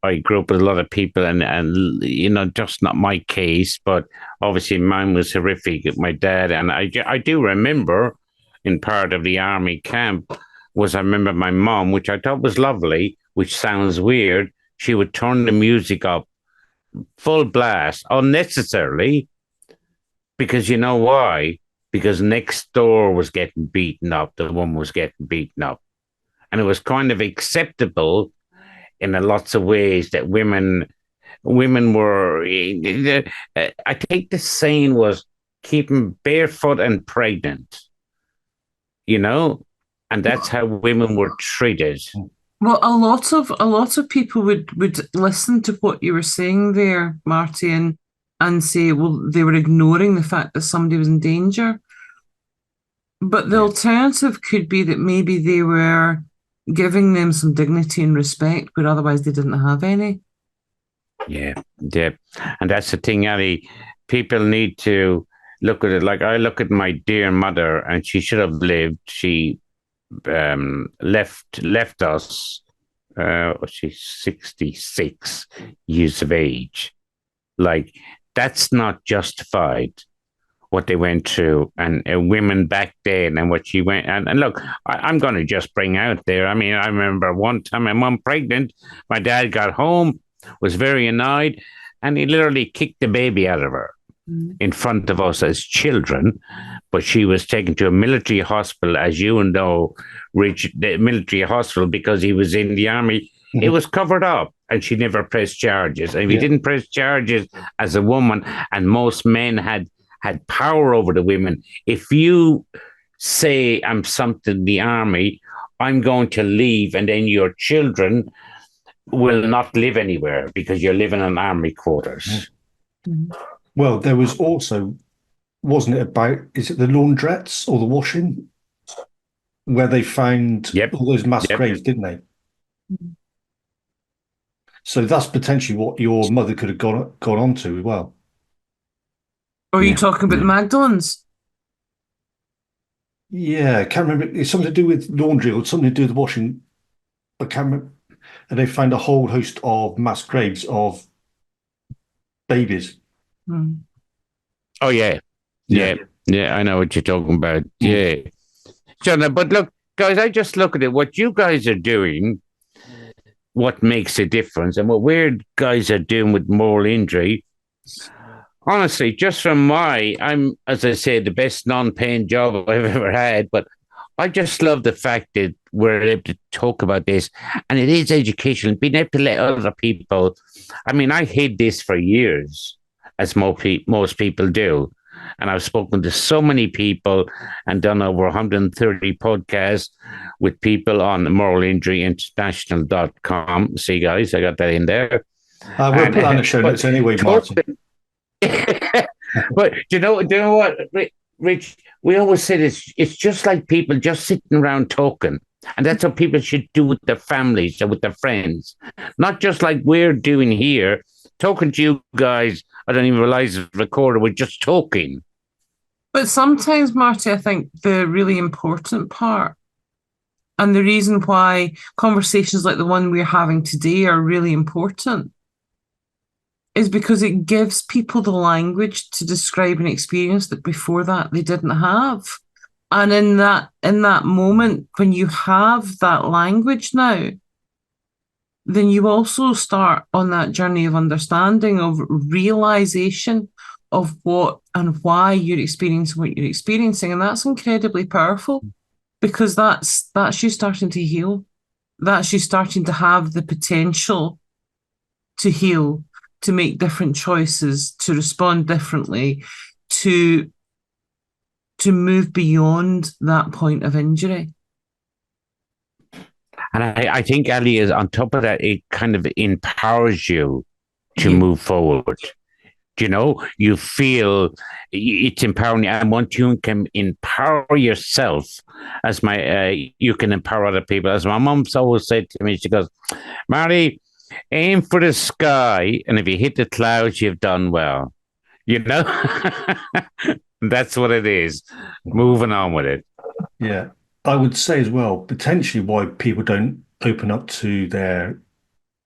I grew up with a lot of people, and just not my case, but obviously mine was horrific. My dad, and I do remember in part of the army camp, I remember my mom, which I thought was lovely, which sounds weird. She would turn the music up full blast, unnecessarily, because you know why? Because next door was getting beaten up. The woman was getting beaten up. And it was kind of acceptable in lots of ways that women were, I think the saying was, keep them barefoot and pregnant, and that's how women were treated. Well, a lot of people would listen to what you were saying there, Marty, and say, well, they were ignoring the fact that somebody was in danger. But the alternative could be that maybe they were giving them some dignity and respect, but otherwise they didn't have any. Yeah. And that's the thing, Ali. People need to look at it. Like, I look at my dear mother, and she should have lived. She left us. She's 66 years of age. Like, that's not justified. what they went through, and women back then, and what she went. And look, I'm going to just bring out there. I mean, I remember one time my mum pregnant. My dad got home, was very annoyed, and he literally kicked the baby out of her in front of us as children. But she was taken to a military hospital, as you know, Rich, the military hospital, because he was in the army. Mm-hmm. It was covered up, and she never pressed charges. And if you didn't press charges as a woman, and most men had power over the women, if you say, I'm something in the army, I'm going to leave, and then your children will not live anywhere because you're living in army quarters. Mm-hmm. Well, there was also, wasn't it about, is it the laundrettes or the washing, where they found all those mass graves, didn't they? So that's potentially what your mother could have gone on to as well. Or are you talking about the Magdalens? Yeah, I can't remember. It's something to do with laundry or something to do with washing. I can't remember. And they found a whole host of mass graves of babies. Oh, yeah. I know what you're talking about. Yeah. So, but look, guys, I just look at it. What you guys are doing, what makes a difference, and what weird guys are doing with moral injury. Honestly, just from I'm, as I say, the best non-paying job I've ever had, but I just love the fact that we're able to talk about this, and it is educational, being able to let other people. I mean, I hid this for years, as most people do, and I've spoken to so many people and done over 130 podcasts with people on moralinjuryinternational.com. See, guys, I got that in there. We'll put on the show notes anyway, Martin. But you know what, Rich? We always say this. It's just like people just sitting around talking, and that's what people should do with their families and with their friends. Not just like we're doing here, talking to you guys. I don't even realize it's recorded. We're just talking. But sometimes, Marty, I think the really important part, and the reason why conversations like the one we're having today are really important, is because it gives people the language to describe an experience that before that they didn't have. And in that moment, when you have that language now, then you also start on that journey of understanding, of realization of what and why you're experiencing what you're experiencing. And that's incredibly powerful, because that's you starting to heal. That's you starting to have the potential to heal, to make different choices, to respond differently, to move beyond that point of injury. And I think, Ali, is on top of that, it kind of empowers you to move forward. You know, you feel it's empowering, and once you can empower yourself, as you can empower other people. As my mom's always said to me, she goes, Marty, aim for the sky, and if you hit the clouds, you've done well. You know, that's what it is. Moving on with it. Yeah, I would say as well, potentially why people don't open up to their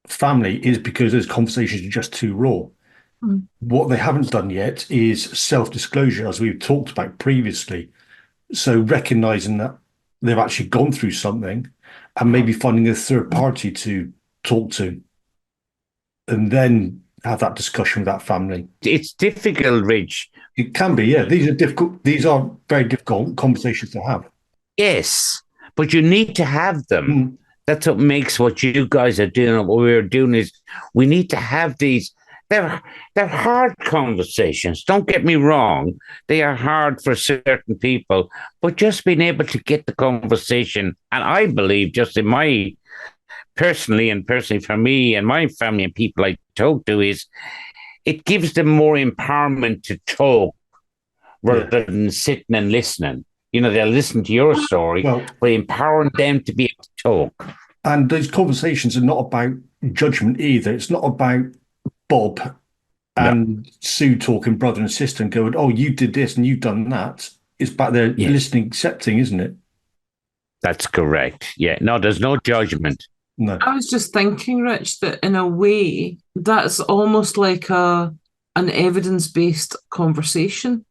family is because those conversations are just too raw. What they haven't done yet is self-disclosure, as we've talked about previously. So recognizing that they've actually gone through something, and maybe finding a third party to talk to, and then have that discussion with that family. It's difficult, Rich. It can be, yeah. These are difficult. These are very difficult conversations to have. Yes, but you need to have them. That's what makes what you guys are doing. What we're doing is we need to have these. They're hard conversations. Don't get me wrong. They are hard for certain people, but just being able to get the conversation, and I believe just in my personally for me and my family and people I talk to, is it gives them more empowerment to talk rather than sitting and listening. You know, they'll listen to your story, but empowering them to be able to talk. And those conversations are not about judgment either. It's not about Bob and Sue talking brother and sister and going, oh, you did this and you've done that. It's about their listening, accepting, isn't it? That's correct. Yeah. No, there's no judgment. No. I was just thinking, Rich, that in a way, that's almost like an evidence-based conversation.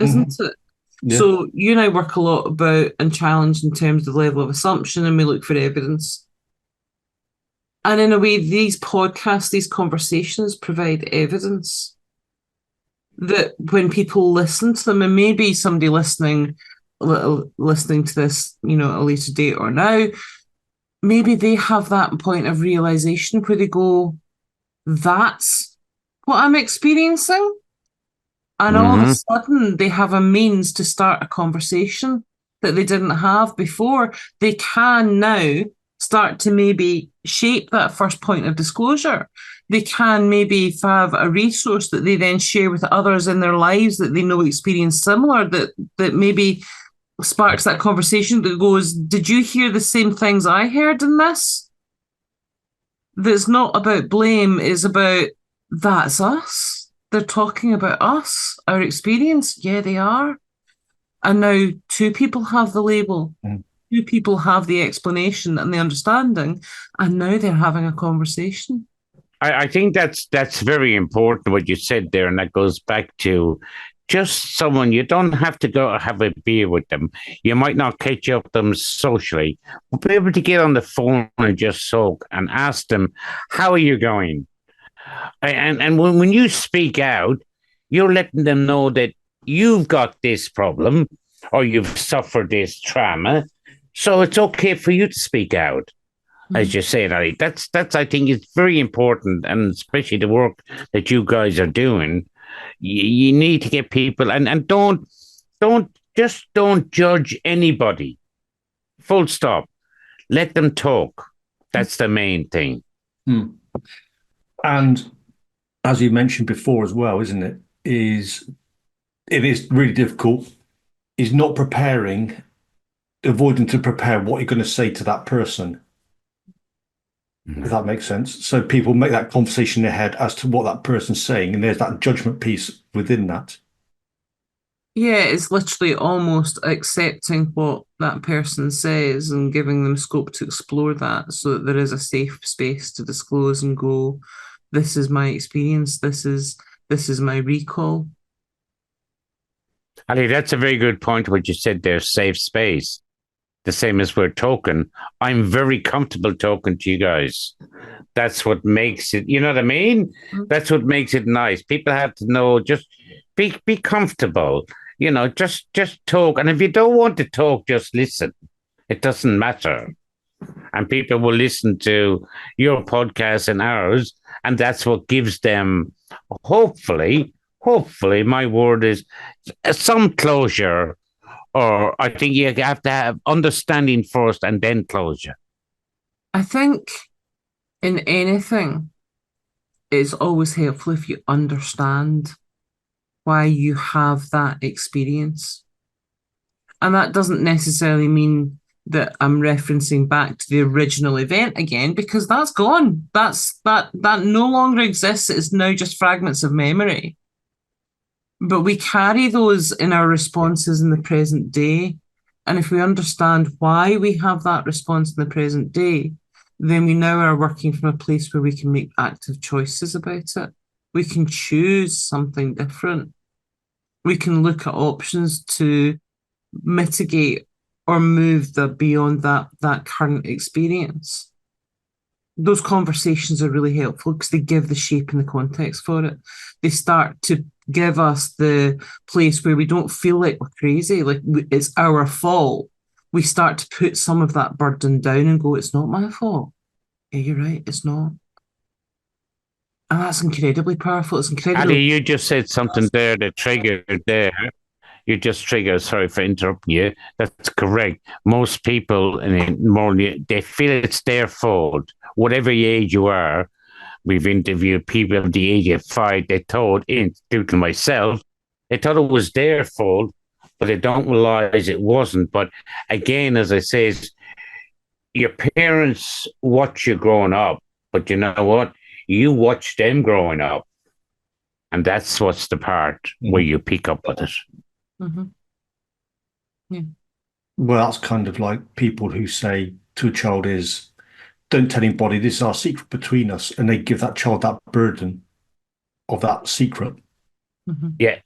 isn't it? Yeah. So you and I work a lot about and challenge in terms of the level of assumption, and we look for evidence. And in a way, these podcasts, these conversations provide evidence that when people listen to them, and maybe somebody listening to this, at a later date or now, maybe they have that point of realization where they go, that's what I'm experiencing. And all of a sudden, they have a means to start a conversation that they didn't have before. They can now start to maybe shape that first point of disclosure. They can maybe have a resource that they then share with others in their lives that they know experience similar, that maybe sparks that conversation that goes, did you hear the same things I heard in this? That's not about blame, it's about that's us. They're talking about us, our experience. Yeah, they are. And now 2 people have the label. 2 people have the explanation and the understanding, and now they're having a conversation. I think that's very important what you said there, and that goes back to just someone, you don't have to go have a beer with them. You might not catch up with them socially, but be able to get on the phone and just talk and ask them, how are you going? And when you speak out, you're letting them know that you've got this problem or you've suffered this trauma. So it's okay for you to speak out, as you say, Ali. That's I think it's very important, and especially the work that you guys are doing. You need to get people and don't judge anybody. Full stop. Let them talk. That's the main thing. And as you mentioned before as well, isn't it? It is really difficult. Is not preparing, avoiding to prepare what you're going to say to that person. If that makes sense. So people make that conversation in their head as to what that person's saying, and there's that judgment piece within that. Yeah, it's literally almost accepting what that person says and giving them scope to explore that, so that there is a safe space to disclose and go, this is my experience, this is my recall. Ali, that's a very good point what you said there, safe space. The same as we're talking. I'm very comfortable talking to you guys. That's what makes it, you know what I mean? That's what makes it nice. People have to know, just be comfortable. Just talk. And if you don't want to talk, just listen. It doesn't matter. And people will listen to your podcast and ours, and that's what gives them, hopefully, my word is, some closure. Or I think you have to have understanding first and then closure. I think in anything, it's always helpful if you understand why you have that experience. And that doesn't necessarily mean that I'm referencing back to the original event again, because that's gone. That no longer exists. It's now just fragments of memory. But we carry those in our responses in the present day. And if we understand why we have that response in the present day, then we now are working from a place where we can make active choices about it. We can choose something different. We can look at options to mitigate or move beyond that current experience. Those conversations are really helpful because they give the shape and the context for it. They start to give us the place where we don't feel like we're crazy, like it's our fault. We start to put some of that burden down and go, it's not my fault. Yeah, you're right, it's not. And that's incredibly powerful. It's incredibly... Ali, you just said something there that triggered there. You just triggered, sorry for interrupting you. That's correct. Most people, they feel it's their fault. Whatever age you are, we've interviewed people of the age of 5, they thought, including myself, they thought it was their fault, but they don't realize it wasn't. But again, as I say, your parents watch you growing up, but you know what? You watch them growing up. And that's what's the part where you pick up with it. Mm-hmm. Yeah. Well, that's kind of like people who say to a child is, don't tell anybody, this is our secret between us. And they give that child that burden of that secret. Mm-hmm. Yeah.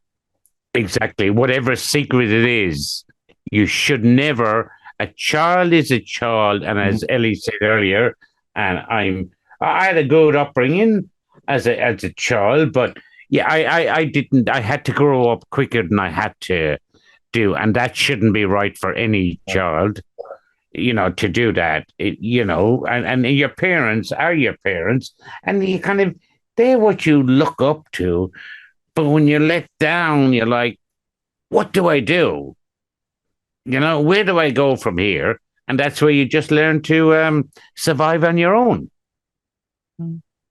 Exactly. Whatever secret it is, you should never. A child is a child, and as Ellie said earlier, and I had a good upbringing as a child, but yeah, I didn't. I had to grow up quicker than I had to do, and that shouldn't be right for any child. To do that, and your parents are your parents, and you kind of they're what you look up to. But when you're let down, you're like, what do I do? Where do I go from here? And that's where you just learn to survive on your own.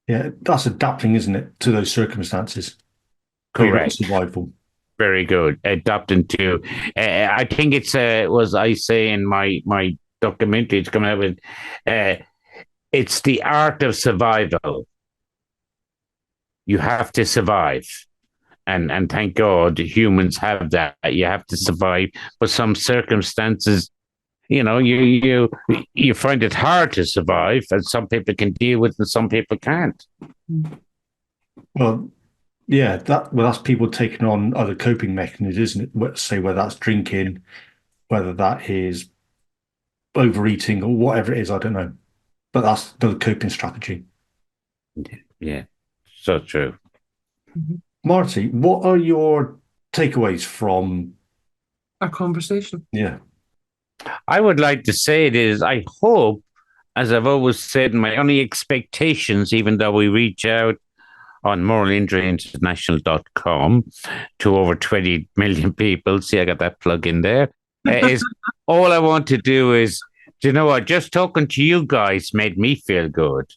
Yeah, that's adapting, isn't it, to those circumstances? Correct. Survival. Very good. Adapting to, I think was I say in my documentary, it's coming out with, it's the art of survival. You have to survive. And thank God humans have that. You have to survive. But some circumstances, you find it hard to survive, and some people can deal with it and some people can't. Well, yeah, that's people taking on other coping mechanisms, isn't it? Say whether that's drinking, whether that is overeating or whatever it is, I don't know. But that's the coping strategy. Yeah, so true. Marty, what are your takeaways from our conversation? Yeah. I would like to say it is, I hope, as I've always said, my only expectations, even though we reach out on moralinjuryinternational.com to over 20 million people, see, I got that plug in there, is all I want to do is, do you know what, just talking to you guys made me feel good.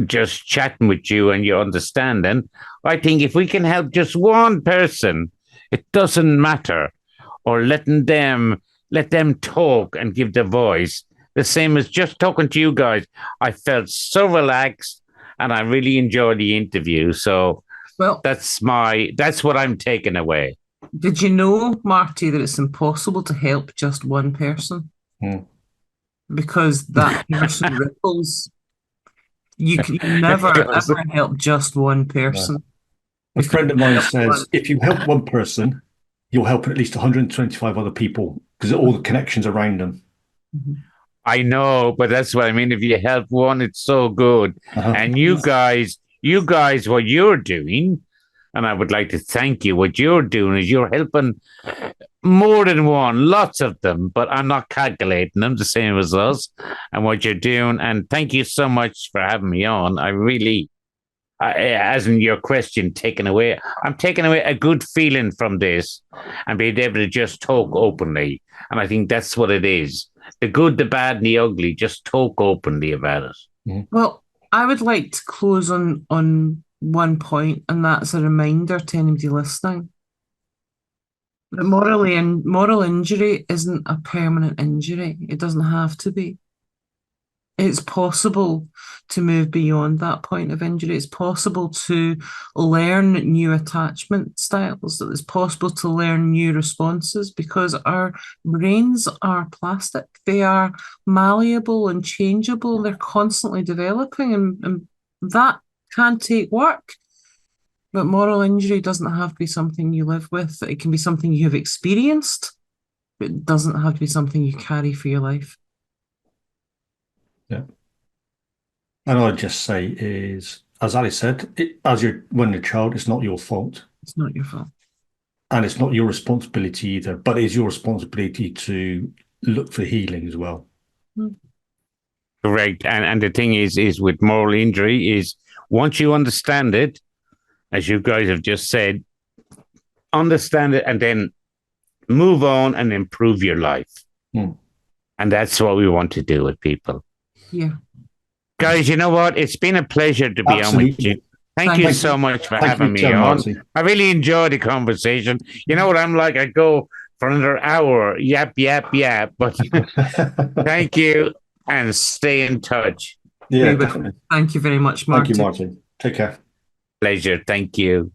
Just chatting with you and your understanding. I think if we can help just one person, it doesn't matter, or let them talk and give their voice. The same as just talking to you guys. I felt so relaxed and I really enjoyed the interview. So that's what I'm taking away. Did you know, Marty, that it's impossible to help just one person? Because that person ripples. You can never, ever help just one person. A friend of mine says, if you help one person, you'll help at least 125 other people because all the connections around them. I know, but that's what I mean. If you help one, it's so good. And you guys, what you're doing, and I would like to thank you, what you're doing is you're helping more than one, lots of them, but I'm not calculating them the same as us and what you're doing. And thank you so much for having me on. I really, as in your question, I'm taking away a good feeling from this and being able to just talk openly. And I think that's what it is. The good, the bad, and the ugly, just talk openly about it. Well, I would like to close on one point, and that's a reminder to anybody listening. Moral injury isn't a permanent injury. It doesn't have to be. It's possible to move beyond that point of injury. It's possible to learn new attachment styles. It's possible to learn new responses because our brains are plastic. They are malleable and changeable. They're constantly developing, and that can take work. But moral injury doesn't have to be something you live with. It can be something you have experienced, but it doesn't have to be something you carry for your life. Yeah. And I'd just say is, as Ali said, when you're a child, it's not your fault. It's not your fault. And it's not your responsibility either, but it is your responsibility to look for healing as well. Correct. And the thing is with moral injury is once you understand it, as you guys have just said, understand it and then move on and improve your life. And that's what we want to do with people. Yeah. Guys, you know what? It's been a pleasure to be on with you. Thank you so much for having me on. I really enjoyed the conversation. You know what I'm like? I go for another hour, yap. But thank you and stay in touch. Yeah, definitely. Thank you very much, Martin. Thank you, Martin. Take care. Pleasure. Thank you.